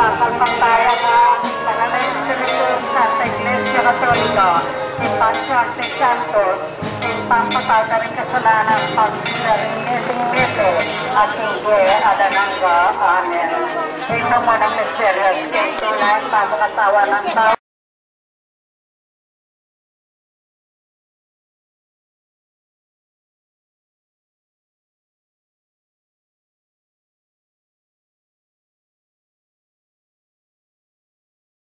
Pagpapatayan ng pananaliksyon sa Iglesia Katoliko, si Patriarch Santos, in pampatawad rin kasalanan pag-sinising nito at hindi adanangga. Amen. Ito mo ng misteryos kay tunay pagkatawa ng tao